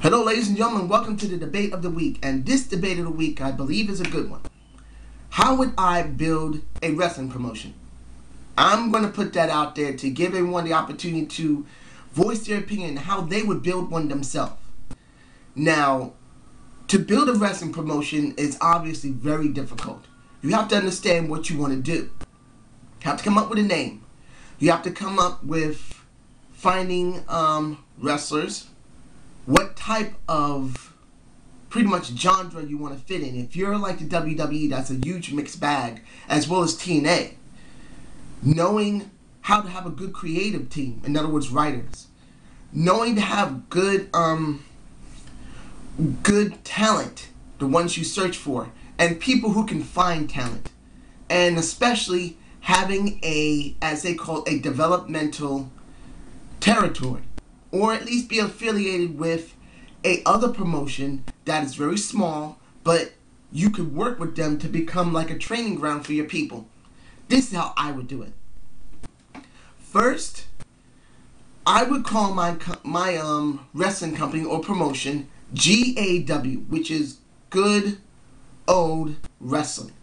Hello, ladies and gentlemen. Welcome to the debate of the week. And this debate of the week, I believe, is a good one. How would I build a wrestling promotion? I'm going to put that out there to give everyone the opportunity to voice their opinion on how they would build one themselves. Now, to build a wrestling promotion is obviously very difficult. You have to understand what you want to do. You have to come up with a name. You have to come up with finding wrestlers, what type of pretty much genre you want to fit in. If you're like the WWE, that's a huge mixed bag, as well as TNA. Knowing how to have a good creative team, in other words, writers. Knowing to have good talent, the ones you search for, and people who can find talent. And especially having a, as they call, a developmental territory, or at least be affiliated with a other promotion that is very small, but you could work with them to become like a training ground for your people. This is how I would do it. First, I would call my wrestling company or promotion GAW, which is Good Old Wrestling.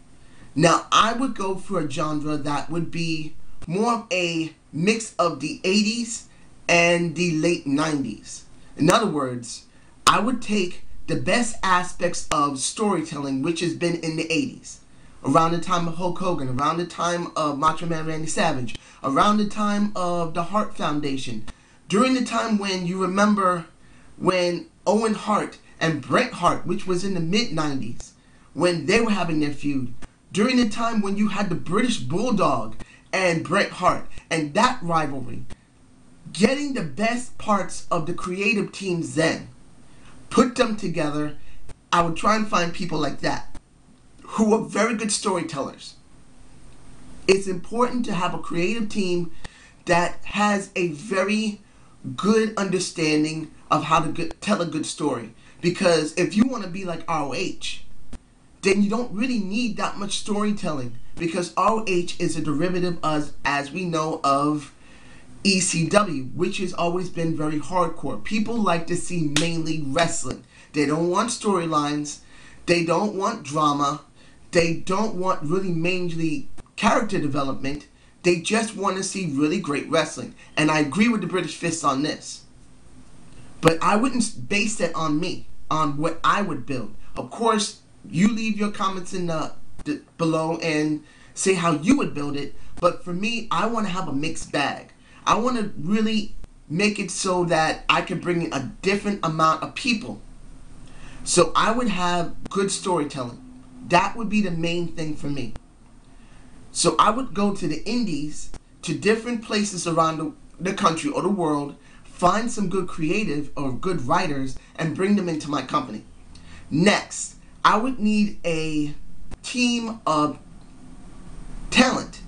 Now, I would go for a genre that would be more of a mix of the 80s and the late 90s. In other words, I would take the best aspects of storytelling, which has been in the 80s, around the time of Hulk Hogan, around the time of Macho Man Randy Savage, around the time of the Hart Foundation, during the time when you remember when Owen Hart and Bret Hart, which was in the mid-90s, when they were having their feud, during the time when you had the British Bulldog and Bret Hart and that rivalry. Getting the best parts of the creative teams then, put them together. I would try and find people like that who are very good storytellers. It's important to have a creative team that has a very good understanding of how to tell a good story. Because if you want to be like ROH, then you don't really need that much storytelling, because ROH is a derivative as we know of ECW, which has always been very hardcore. People like to see mainly wrestling. They don't want storylines. They don't want drama. They don't want really mainly character development. They just want to see really great wrestling. And I agree with the British Fist on this. But I wouldn't base that on me, on what I would build. Of course, you leave your comments in below and say how you would build it. But for me, I want to have a mixed bag. I want to really make it so that I can bring in a different amount of people. So I would have good storytelling. That would be the main thing for me. So I would go to the indies, to different places around the country or the world, find some good creative or good writers, and bring them into my company. Next, I would need a team of talent.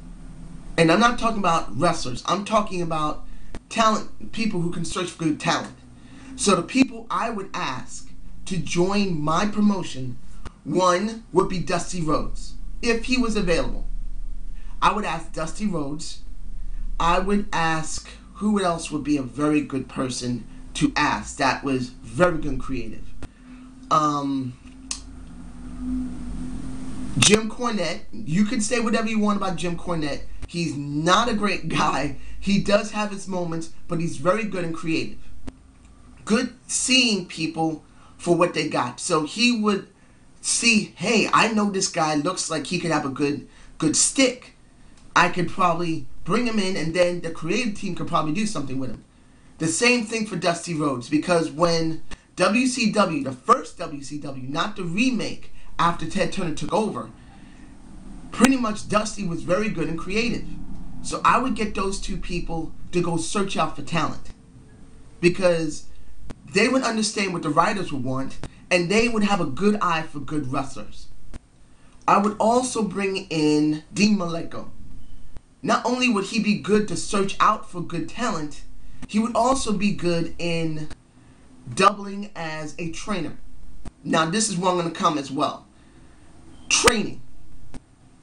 And I'm not talking about wrestlers. I'm talking about talent, people who can search for good talent. So the people I would ask to join my promotion, one would be Dusty Rhodes, if he was available. I would ask Dusty Rhodes. I would ask, who else would be a very good person to ask that was very good and creative? Jim Cornette. You can say whatever you want about Jim Cornette. He's not a great guy. He does have his moments, but he's very good and creative. Good seeing people for what they got. So he would see, hey, I know this guy looks like he could have a good stick. I could probably bring him in, and then the creative team could probably do something with him. The same thing for Dusty Rhodes, because when WCW, the first WCW, not the remake after Ted Turner took over, pretty much Dusty was very good and creative. So I would get those two people to go search out for talent, because they would understand what the writers would want, and they would have a good eye for good wrestlers. I would also bring in Dean Malenko. Not only would he be good to search out for good talent, he would also be good in doubling as a trainer. Now this is where I'm going to come as well. Training.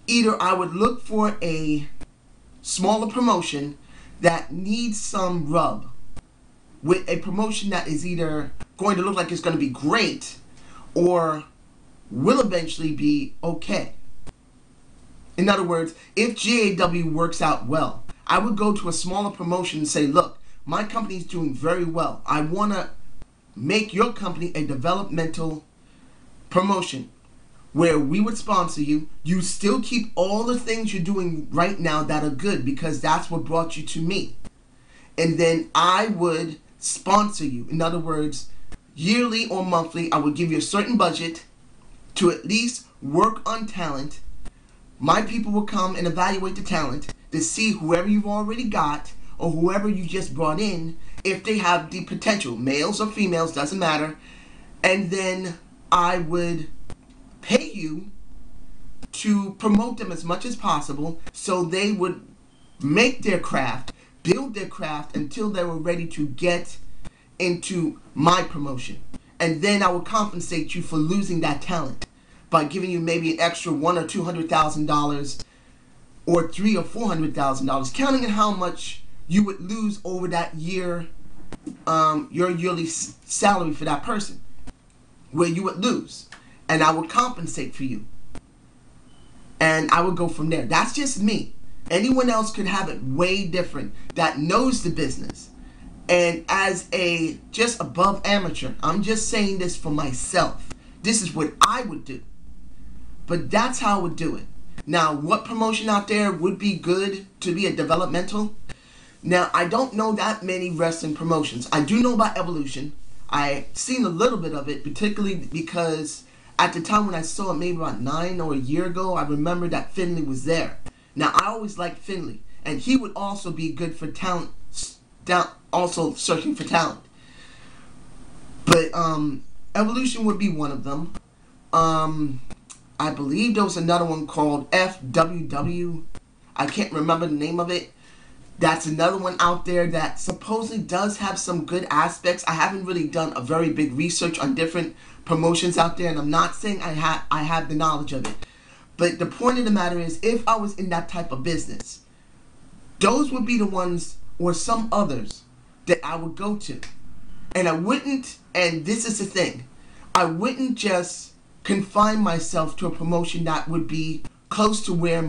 Either I would look for a smaller promotion that needs some rub, with a promotion that is either going to look like it's going to be great or will eventually be okay. In other words, if GAW works out well, I would go to a smaller promotion and say, look, my company is doing very well. I want to make your company a developmental promotion where we would sponsor you. You still keep all the things you're doing right now that are good because that's what brought you to me. And then I would sponsor you. In other words, yearly or monthly, I would give you a certain budget to at least work on talent. My people will come and evaluate the talent to see whoever you've already got or whoever you just brought in, if they have the potential, males or females, doesn't matter. And then I would pay you to promote them as much as possible so they would make their craft, build their craft until they were ready to get into my promotion. And then I will compensate you for losing that talent by giving you maybe an extra $100,000 or $200,000 or $300,000 or $400,000, counting on how much you would lose over that year, your yearly salary for that person, where you would lose. And I would compensate for you. And I would go from there. That's just me. Anyone else could have it way different that knows the business. And as a just above amateur, I'm just saying this for myself. This is what I would do. But that's how I would do it. Now, what promotion out there would be good to be a developmental? Now, I don't know that many wrestling promotions. I do know about Evolution. I seen a little bit of it, particularly because at the time when I saw it, maybe about 9 or a year ago, I remember that Finley was there. Now, I always liked Finley, and he would also be good for talent, also searching for talent. But Evolution would be one of them. I believe there was another one called FWW. I can't remember the name of it. That's another one out there that supposedly does have some good aspects. I haven't really done a very big research on different promotions out there, and I'm not saying I have the knowledge of it. But the point of the matter is, if I was in that type of business, those would be the ones or some others that I would go to. And I wouldn't, and this is the thing, I wouldn't just confine myself to a promotion that would be close to where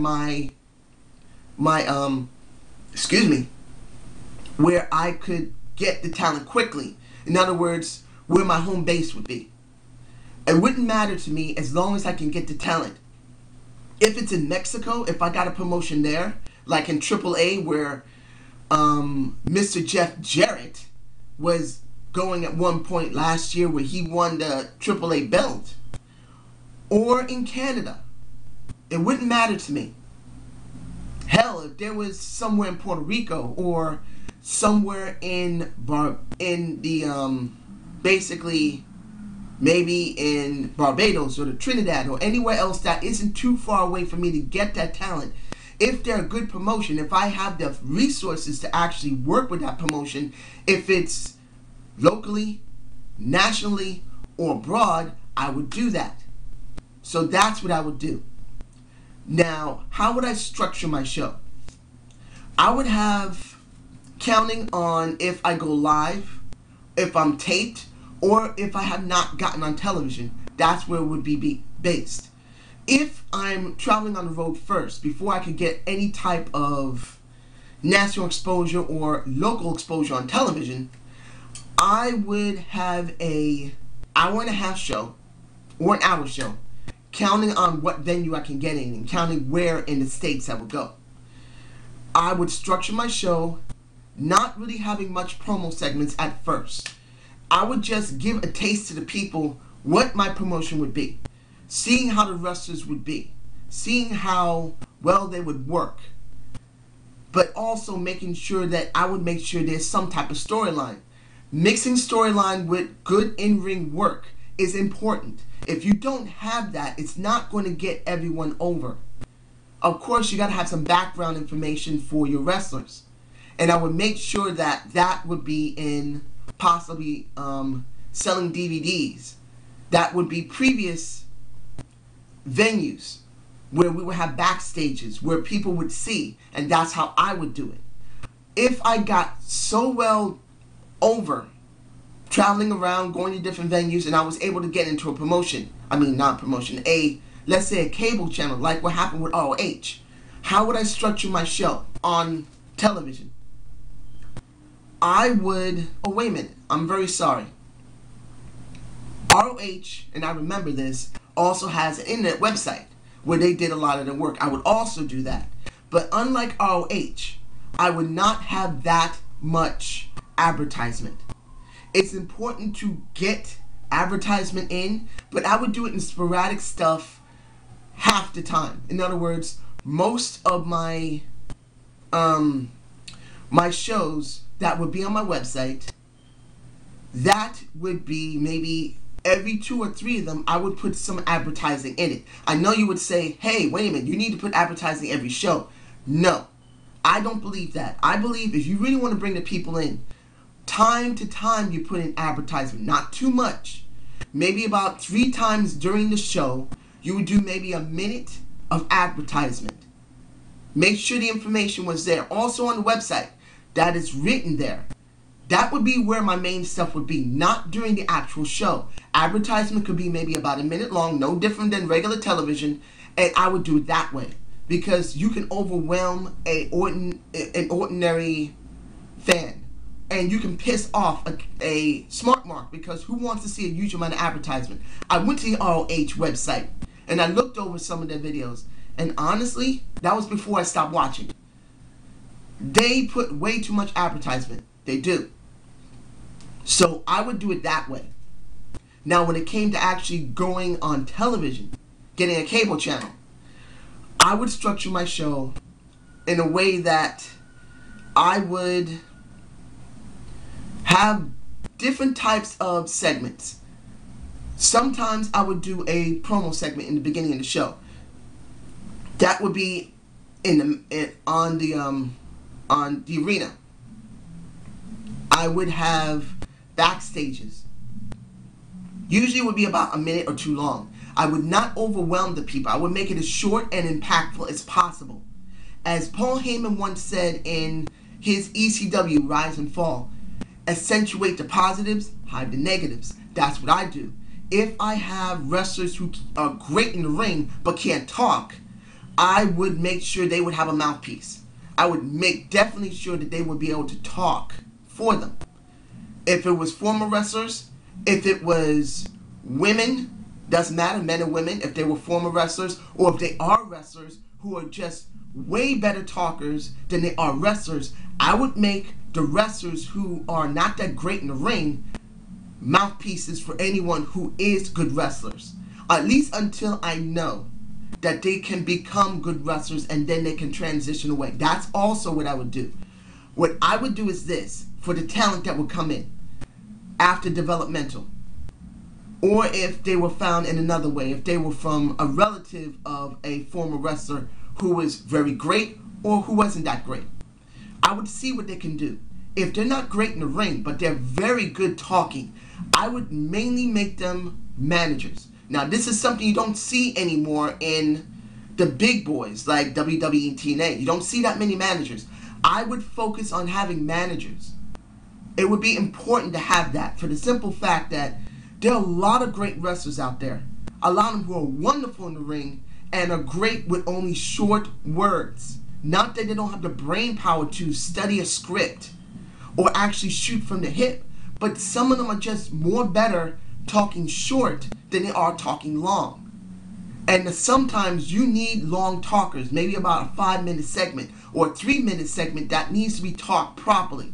where I could get the talent quickly. In other words, where my home base would be. It wouldn't matter to me as long as I can get the talent. If it's in Mexico, if I got a promotion there, like in AAA where Mr. Jeff Jarrett was going at one point last year where he won the AAA belt, or in Canada, it wouldn't matter to me. Hell, if there was somewhere in Puerto Rico or somewhere in basically maybe in Barbados or the Trinidad or anywhere else that isn't too far away for me to get that talent, if they're a good promotion, if I have the resources to actually work with that promotion, if it's locally, nationally, or abroad, I would do that. So that's what I would do. Now, how would I structure my show? I would have, counting on if I go live, if I'm taped, or if I have not gotten on television, that's where it would be based. If I'm traveling on the road first, before I could get any type of national exposure or local exposure on television, I would have a hour-and-a-half show or an hour show, counting on what venue I can get in and counting where in the states I would go. I would structure my show not really having much promo segments at first. I would just give a taste to the people what my promotion would be, seeing how the wrestlers would be, seeing how well they would work, but also making sure that I would make sure there's some type of storyline. Mixing storyline with good in-ring work is important. If you don't have that, it's not going to get everyone over. Of course, you got to have some background information for your wrestlers. And I would make sure that that would be in possibly selling DVDs. That would be previous venues where we would have backstages where people would see, and that's how I would do it. If I got so well over traveling around, going to different venues, and I was able to get into a promotion. I mean, not promotion, let's say a cable channel, like what happened with ROH. How would I structure my show on television? I would, oh wait a minute, I'm very sorry. ROH, and I remember this, also has an internet website where they did a lot of the work. I would also do that. But unlike ROH, I would not have that much advertisement. It's important to get advertisement in, but I would do it in sporadic stuff half the time. In other words, most of my my shows that would be on my website, that would be maybe every 2 or 3 of them, I would put some advertising in it. I know you would say, hey, wait a minute, you need to put advertising every show. No, I don't believe that. I believe if you really want to bring the people in, time to time you put in advertisement, not too much. Maybe about 3 times during the show, you would do maybe a minute of advertisement. Make sure the information was there. Also on the website, that is written there. That would be where my main stuff would be, not during the actual show. Advertisement could be maybe about a minute long, no different than regular television, and I would do it that way. Because you can overwhelm an ordinary fan. And you can piss off a smart mark, because who wants to see a huge amount of advertisement? I went to the ROH website and I looked over some of their videos, and honestly, that was before I stopped watching. They put way too much advertisement. They do. So I would do it that way. Now when it came to actually going on television, getting a cable channel, I would structure my show in a way that I would have different types of segments. Sometimes I would do a promo segment in the beginning of the show. That would be on the arena. I would have backstages. Usually it would be about a minute or 2 long. I would not overwhelm the people. I would make it as short and impactful as possible. As Paul Heyman once said in his ECW Rise and Fall, accentuate the positives, hide the negatives. That's what I do. If I have wrestlers who are great in the ring but can't talk, I would make sure they would have a mouthpiece. I would make definitely sure that they would be able to talk for them. If it was former wrestlers, if it was women, doesn't matter, men and women, if they were former wrestlers, or if they are wrestlers who are just way better talkers than they are wrestlers, I would make the wrestlers who are not that great in the ring mouthpieces for anyone who is good wrestlers. At least until I know that they can become good wrestlers and then they can transition away. That's also what I would do. What I would do is this, for the talent that would come in after developmental, or if they were found in another way, if they were from a relative of a former wrestler who was very great or who wasn't that great, I would see what they can do. If they're not great in the ring, but they're very good talking, I would mainly make them managers. Now, this is something you don't see anymore in the big boys like WWE and TNA. You don't see that many managers. I would focus on having managers. It would be important to have that for the simple fact that there are a lot of great wrestlers out there. A lot of them who are wonderful in the ring and are great with only short words. Not that they don't have the brain power to study a script or actually shoot from the hip, but some of them are just more better talking short than they are talking long. And sometimes you need long talkers, maybe about a 5-minute segment or a 3-minute segment that needs to be talked properly.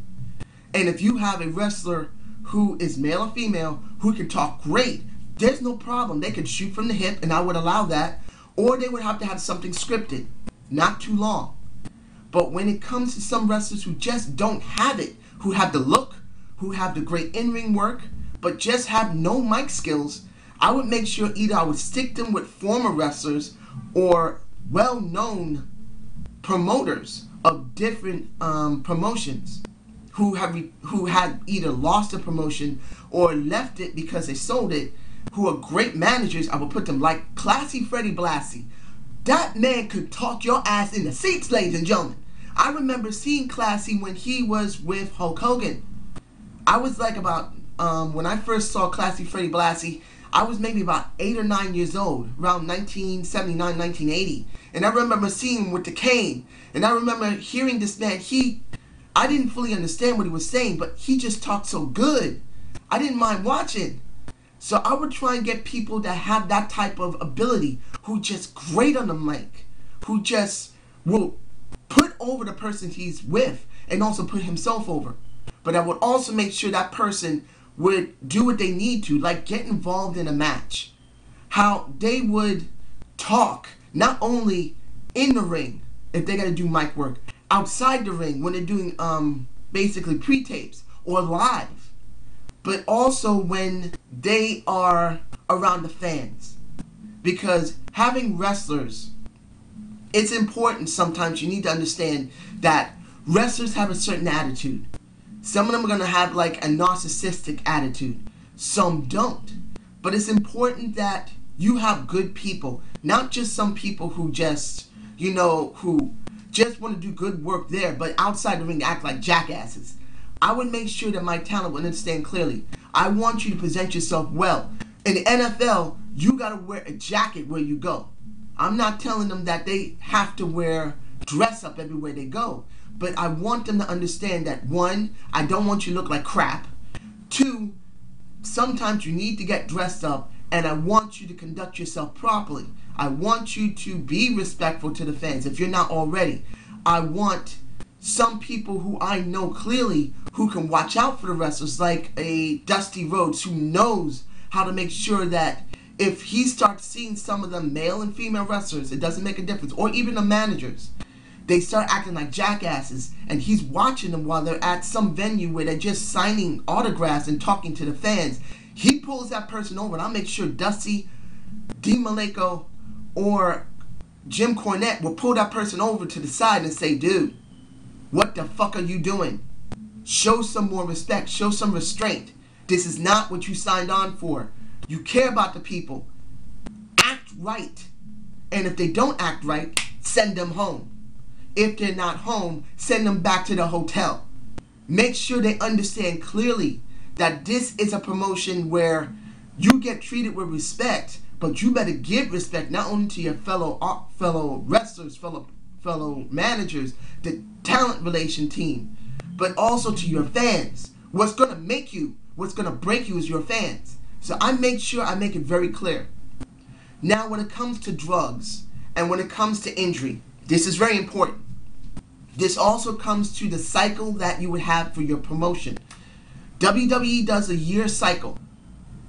And if you have a wrestler who is male or female who can talk great, there's no problem. They can shoot from the hip, and I would allow that. Or they would have to have something scripted, not too long. But when it comes to some wrestlers who just don't have it, who have the look, who have the great in-ring work, but just have no mic skills, I would make sure either I would stick them with former wrestlers or well-known promoters of different promotions who had either lost a promotion or left it because they sold it, who are great managers. I would put them like Classy Freddie Blassie. That man could talk your ass in the seats, ladies and gentlemen. I remember seeing Classy when he was with Hulk Hogan. I was like about when I first saw Classy Freddie Blassie, I was maybe about 8 or 9 years old, around 1979, 1980. And I remember seeing him with the cane. And I remember hearing this man, I didn't fully understand what he was saying, but he just talked so good. I didn't mind watching. So I would try and get people that have that type of ability, who just great on the mic, who just will put over the person he's with and also put himself over. But I would also make sure that person would do what they need to, like get involved in a match. How they would talk, not only in the ring, if they gotta do mic work, outside the ring when they're doing basically pre-tapes or live, but also when they are around the fans. Because having wrestlers, it's important. Sometimes you need to understand that wrestlers have a certain attitude. Some of them are going to have like a narcissistic attitude. Some don't. But it's important that you have good people, not just some people who just, who just want to do good work there, but outside the ring act like jackasses. I would make sure that my talent would understand clearly. I want you to present yourself well. In the NFL, you got to wear a jacket where you go. I'm not telling them that they have to dress up everywhere they go. But I want them to understand that, one, I don't want you to look like crap. Two, sometimes you need to get dressed up, and I want you to conduct yourself properly. I want you to be respectful to the fans if you're not already. I want some people who I know clearly who can watch out for the wrestlers, like a Dusty Rhodes, who knows how to make sure that if he starts seeing some of the male and female wrestlers, it doesn't make a difference, or even the managers, they start acting like jackasses, and he's watching them while they're at some venue where they're just signing autographs and talking to the fans. He pulls that person over, and I'll make sure Dusty, Dean Malenko, or Jim Cornette will pull that person over to the side and say, dude, what the fuck are you doing? Show some more respect. Show some restraint. This is not what you signed on for. You care about the people. Act right. And if they don't act right, send them home. If they're not home, send them back to the hotel. Make sure they understand clearly that this is a promotion where you get treated with respect, but you better give respect not only to your fellow wrestlers, fellow managers, the talent relation team, but also to your fans. What's going to make you, what's going to break you is your fans. So I make sure I make it very clear. Now, when it comes to drugs and when it comes to injury, this is very important. This also comes to the cycle that you would have for your promotion. WWE does a year cycle,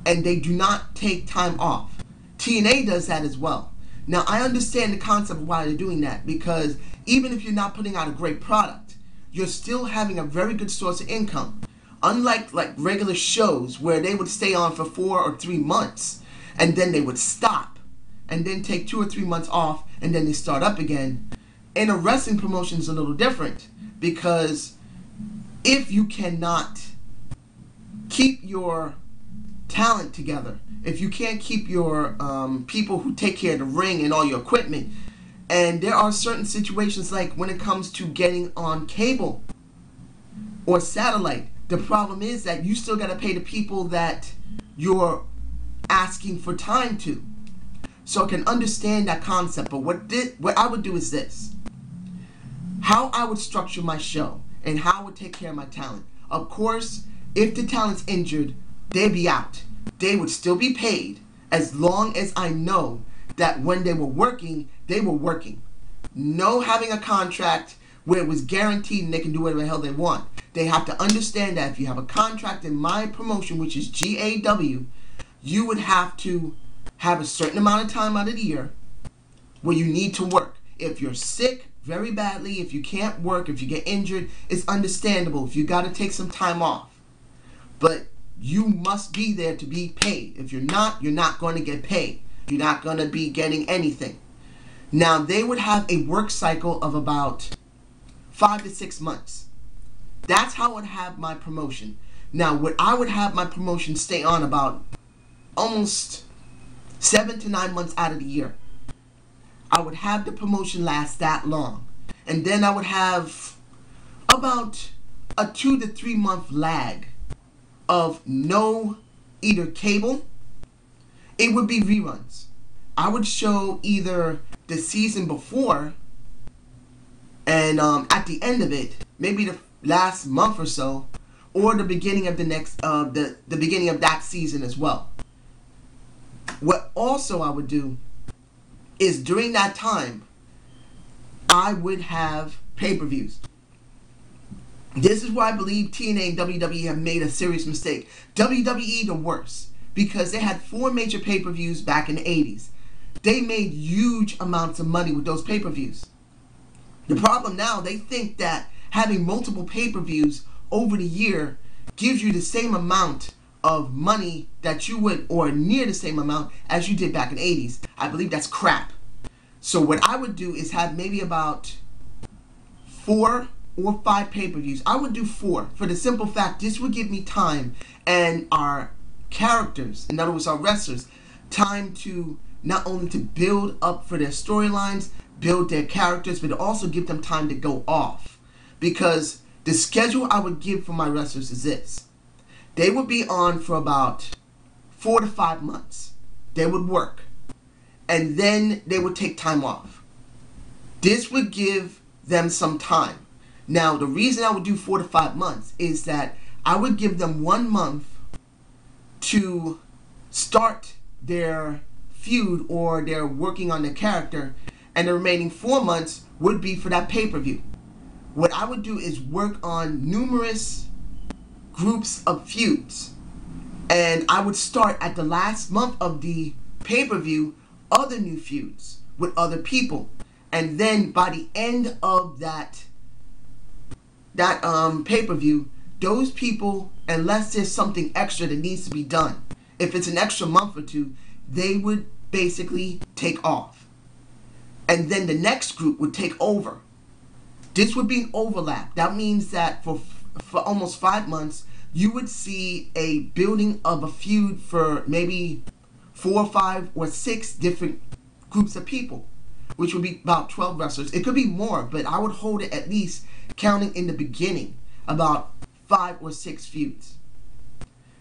and they do not take time off. TNA does that as well. Now, I understand the concept of why they're doing that, because even if you're not putting out a great product, you're still having a very good source of income. Unlike like regular shows where they would stay on for 4 or 3 months, and then they would stop, and then take 2 or 3 months off, and then they start up again. And a wrestling promotion is a little different, because if you cannot keep your talent together, if you can't keep your people who take care of the ring and all your equipment, and there are certain situations like when it comes to getting on cable or satellite, the problem is that you still got to pay the people that you're asking for time to. So I can understand that concept, but what I would do is this. How I would structure my show and how I would take care of my talent. Of course, if the talent's injured, they'd be out. They would still be paid as long as I know that when they were working, they were working. No having a contract where it was guaranteed and they can do whatever the hell they want. They have to understand that if you have a contract in my promotion, which is GAW, you would have to have a certain amount of time out of the year where you need to work. If you're sick very badly, if you can't work, if you get injured, it's understandable if you got to take some time off. But you must be there to be paid. If you're not going to get paid. You're not going to be getting anything. Now, they would have a work cycle of about 5 to 6 months. That's how I would have my promotion. Now, what I would have my promotion stay on about almost 7 to 9 months out of the year. I would have the promotion last that long. And then I would have about a 2 to 3 month lag of no either cable, it would be reruns. I would show either the season before and at the end of it, maybe the last month or so, or the beginning of the next the beginning of that season as well. What also I would do is during that time, I would have pay-per-views. This is where I believe TNA and WWE have made a serious mistake. WWE the worst, because they had 4 major pay-per-views back in the 80s. They made huge amounts of money with those pay-per-views. The problem now, they think that having multiple pay-per-views over the year gives you the same amount of money that you would, or near the same amount as you did back in the 80s. I believe that's crap. So what I would do is have maybe about 4 or 5 pay-per-views. I would do 4 for the simple fact this would give me time and our characters, in other words our wrestlers, time to not only to build up for their storylines, build their characters, but also give them time to go off. Because the schedule I would give for my wrestlers is this. They would be on for about 4 to 5 months. They would work. And then they would take time off. This would give them some time. Now, the reason I would do 4 to 5 months is that I would give them 1 month to start their feud or their working on their character, and the remaining 4 months would be for that pay-per-view. What I would do is work on numerous groups of feuds, and I would start at the last month of the pay-per-view other new feuds with other people, and then by the end of that pay-per-view, those people, unless there's something extra that needs to be done, if it's an extra month or 2, they would basically take off, and then the next group would take over. This would be an overlap. That means that for almost 5 months you would see a building of a feud for maybe 4 or 5 or 6 different groups of people, which would be about 12 wrestlers. It could be more, but I would hold it at least, counting in the beginning, about 5 or 6 feuds.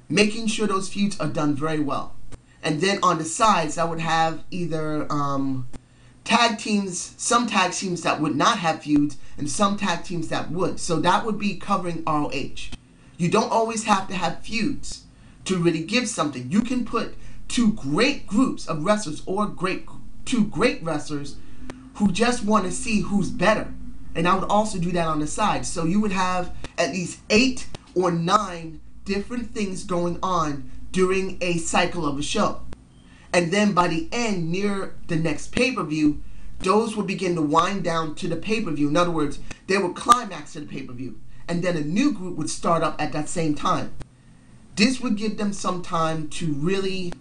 Making sure those feuds are done very well. And then on the sides, I would have either tag teams, some tag teams that would not have feuds, and some tag teams that would. So that would be covering ROH. You don't always have to have feuds to really give something. You can put 2 great groups of wrestlers or 2 great wrestlers who just want to see who's better. And I would also do that on the side. So you would have at least 8 or 9 different things going on during a cycle of a show. And then by the end, near the next pay-per-view, those would begin to wind down to the pay-per-view. In other words, they would climax to the pay-per-view. And then a new group would start up at that same time. This would give them some time to really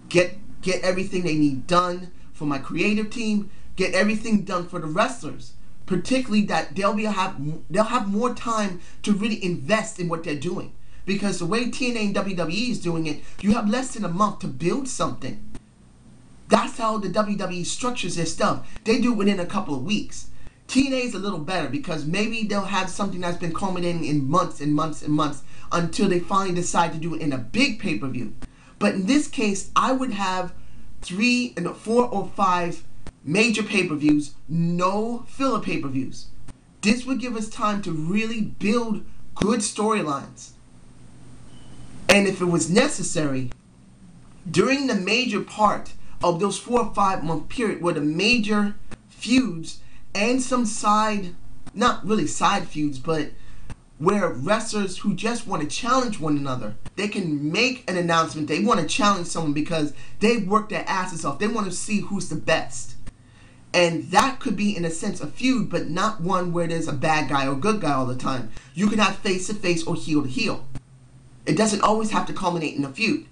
get everything they need done for my creative team, get everything done for the wrestlers. Particularly that they'll have more time to really invest in what they're doing. Because the way TNA and WWE is doing it, you have less than a month to build something. That's how the WWE structures their stuff. They do it within a couple of weeks. TNA is a little better because maybe they'll have something that's been culminating in months and months and months until they finally decide to do it in a big pay-per-view. But in this case, I would have 3 and 4 or 5 major pay-per-views, no filler pay-per-views. This would give us time to really build good storylines. And if it was necessary, during the major part of those 4 or 5 month period where the major feuds and some side, not really side feuds, but where wrestlers who just want to challenge one another, they can make an announcement. They want to challenge someone because they worked their asses off. They want to see who's the best. And that could be, in a sense, a feud, but not one where there's a bad guy or good guy all the time. You can have face-to-face or heel-to-heel. It doesn't always have to culminate in a feud.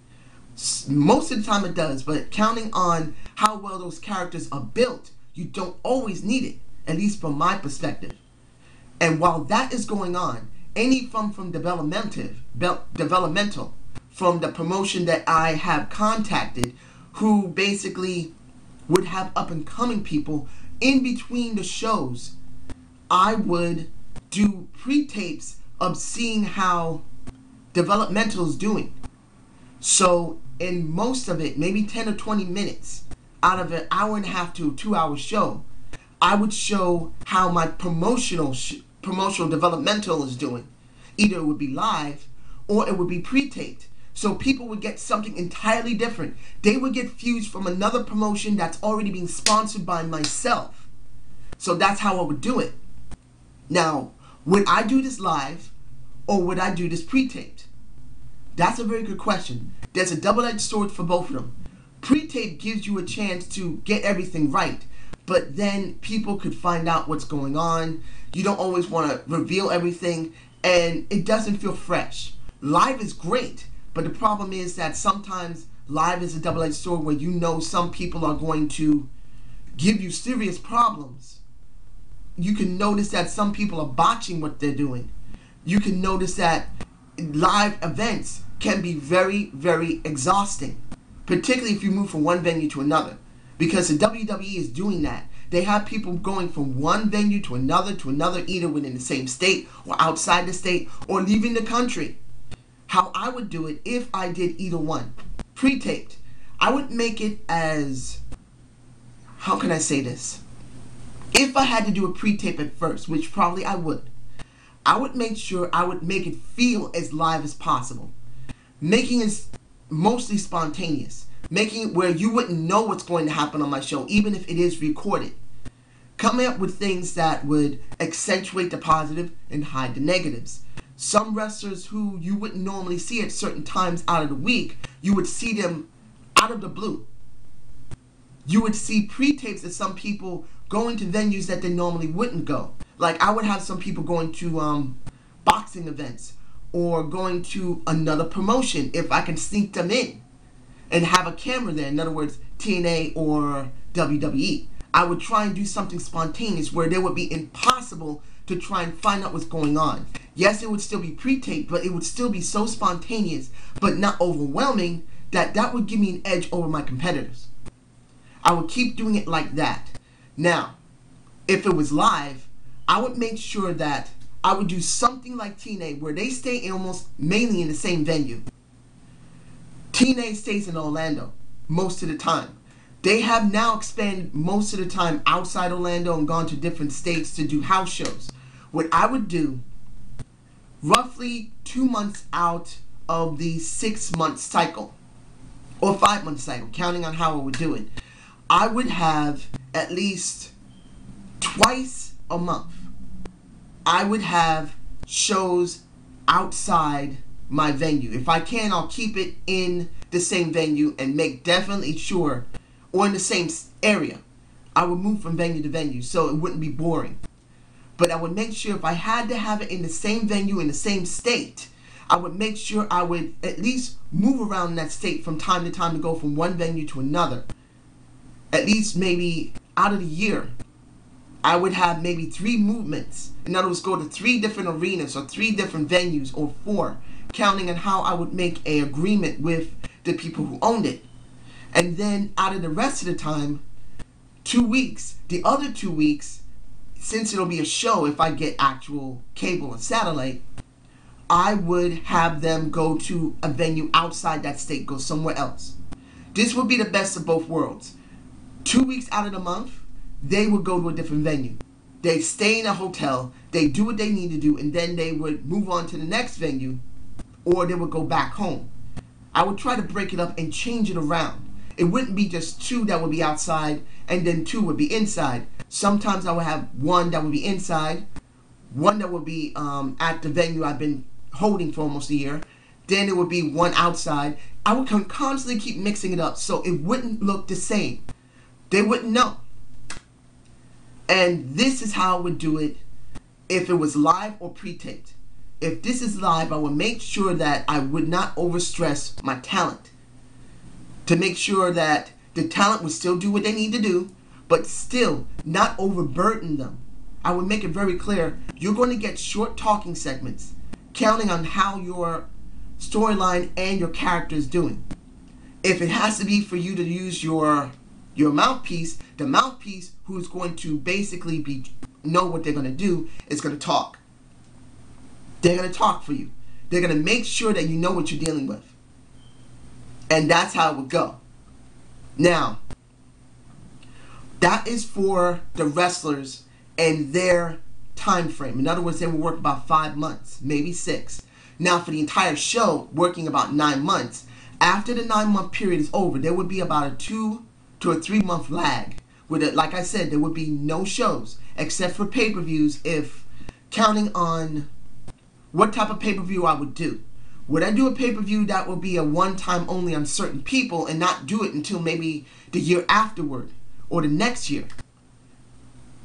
Most of the time it does, but counting on how well those characters are built, you don't always need it, at least from my perspective. And while that is going on, any from developmental, from the promotion that I have contacted, who basically would have up-and-coming people in between the shows, I would do pre-tapes of seeing how developmental is doing. So in most of it, maybe 10 or 20 minutes out of an hour and a half to a 2-hour show, I would show how my promotional developmental is doing. Either it would be live or it would be pre-taped. So people would get something entirely different. They would get views from another promotion that's already being sponsored by myself. So that's how I would do it. Now, would I do this live or would I do this pre-taped? That's a very good question. There's a double-edged sword for both of them. Pre-tape gives you a chance to get everything right, but then people could find out what's going on. You don't always want to reveal everything, and it doesn't feel fresh. Live is great, but the problem is that sometimes live is a double-edged sword where you know some people are going to give you serious problems. You can notice that some people are botching what they're doing. You can notice that live events can be very, very exhausting, particularly if you move from one venue to another, because the WWE is doing that. They have people going from one venue to another, either within the same state or outside the state or leaving the country. How I would do it if I did either one, pre-taped, I would make it as, how can I say this? If I had to do a pre-tape at first, which probably I would make sure I would make it feel as live as possible. Making it mostly spontaneous. Making it where you wouldn't know what's going to happen on my show, even if it is recorded. Coming up with things that would accentuate the positive and hide the negatives. Some wrestlers who you wouldn't normally see at certain times out of the week, you would see them out of the blue. You would see pre-tapes of some people going to venues that they normally wouldn't go. Like I would have some people going to boxing events or going to another promotion if I can sneak them in and have a camera there. In other words, TNA or WWE. I would try and do something spontaneous where it would be impossible to try and find out what's going on. Yes, it would still be pre-taped, but it would still be so spontaneous but not overwhelming that would give me an edge over my competitors. I would keep doing it like that. Now, if it was live, I would make sure that I would do something like TNA where they stay almost mainly in the same venue. TNA stays in Orlando most of the time. They have now expanded most of the time outside Orlando and gone to different states to do house shows. What I would do, roughly 2 months out of the 6-month cycle, or 5-month cycle, counting on how I would do it, I would have at least twice a month, I would have shows outside my venue. If I can, I'll keep it in the same venue and make definitely sure, or in the same area. I would move from venue to venue so it wouldn't be boring. But I would make sure if I had to have it in the same venue, in the same state, I would make sure I would at least move around in that state from time to time to go from one venue to another. At least maybe out of the year, I would have maybe 3 movements. In other words, go to 3 different arenas or 3 different venues or 4, counting on how I would make an agreement with the people who owned it. And then out of the rest of the time, 2 weeks, the other 2 weeks, since it'll be a show if I get actual cable and satellite, I would have them go to a venue outside that state, go somewhere else. This would be the best of both worlds. 2 weeks out of the month, they would go to a different venue. They stay in a hotel, they do what they need to do, and then they would move on to the next venue, or they would go back home. I would try to break it up and change it around. It wouldn't be just 2 that would be outside, and then 2 would be inside. Sometimes I would have 1 that would be inside, 1 that would be at the venue I've been holding for almost a year. Then it would be 1 outside. I would constantly keep mixing it up so it wouldn't look the same. They wouldn't know. And this is how I would do it if it was live or pre-taped. If this is live, I would make sure that I would not overstress my talent. To make sure that the talent would still do what they need to do, but still not overburden them. I would make it very clear, you're going to get short talking segments, counting on how your storyline and your character is doing. If it has to be for you to use your mouthpiece, the mouthpiece who's going to basically know what they're going to do is going to talk. They're going to talk for you. They're going to make sure that you know what you're dealing with. And that's how it would go. Now, that is for the wrestlers and their time frame. In other words, they will work about 5 months, maybe 6. Now, for the entire show, working about 9 months. After the 9-month period is over, there would be about a 2 to a 3 month lag. With it, like I said, there would be no shows except for pay-per-views, if counting on what type of pay-per-view I would do. Would I do a pay-per-view that would be a one-time only on certain people and not do it until maybe the year afterward or the next year?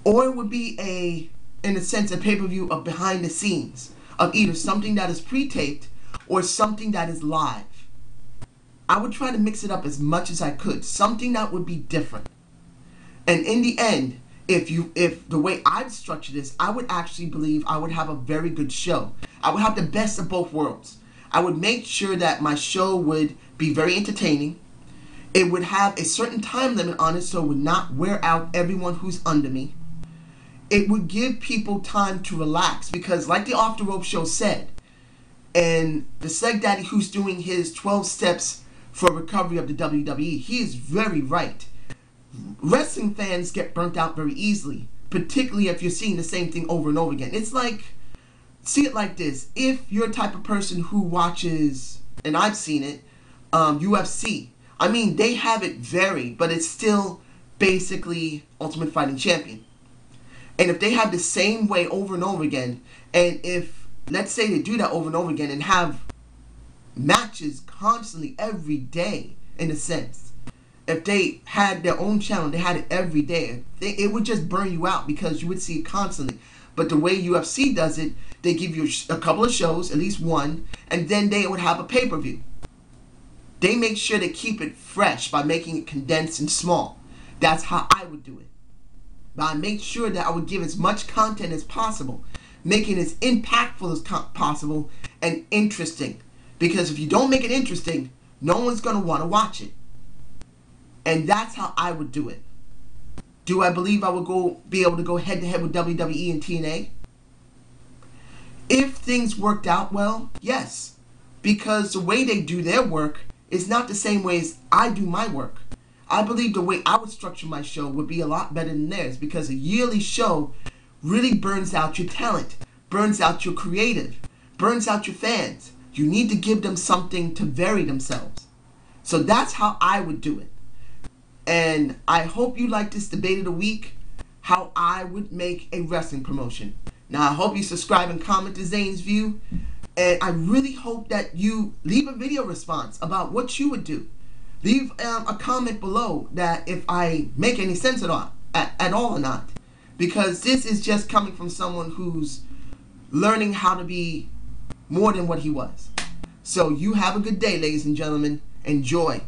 Or it would be in a sense, a pay-per-view of behind the scenes, of either something that is pre-taped or something that is live. I would try to mix it up as much as I could, something that would be different. And in the end, if the way I'd structure this, I would actually believe I would have a very good show. I would have the best of both worlds. I would make sure that my show would be very entertaining. It would have a certain time limit on it, so it would not wear out everyone who's under me. It would give people time to relax, because like the Off the Rope show said, and the Seg Daddy who's doing his 12 steps for recovery of the WWE, he is very right. Wrestling fans get burnt out very easily, particularly if you're seeing the same thing over and over again. It's like, see it like this. If you're a type of person who watches, and I've seen it, UFC, I mean, they have it varied, but it's still basically Ultimate Fighting Champion. And if they have the same way over and over again, and if, let's say they do that over and over again and have matches constantly every day, in a sense, if they had their own channel, they had it every day, it would just burn you out because you would see it constantly. But the way UFC does it, they give you a couple of shows, at least one, and then they would have a pay-per-view. They make sure to keep it fresh by making it condensed and small. That's how I would do it. But I make sure that I would give as much content as possible, making it as impactful as possible and interesting. Because if you don't make it interesting, no one's going to want to watch it. And that's how I would do it. Do I believe I would be able to go head-to-head with WWE and TNA? If things worked out well, yes. Because the way they do their work is not the same way as I do my work. I believe the way I would structure my show would be a lot better than theirs, because a yearly show really burns out your talent, burns out your creative, burns out your fans. You need to give them something to vary themselves. So that's how I would do it. And I hope you like this debate of the week, how I would make a wrestling promotion. Now, I hope you subscribe and comment to Zane's View. And I really hope that you leave a video response about what you would do. Leave a comment below that if I make any sense at all or not. Because this is just coming from someone who's learning how to be more than what he was. So you have a good day, ladies and gentlemen. Enjoy.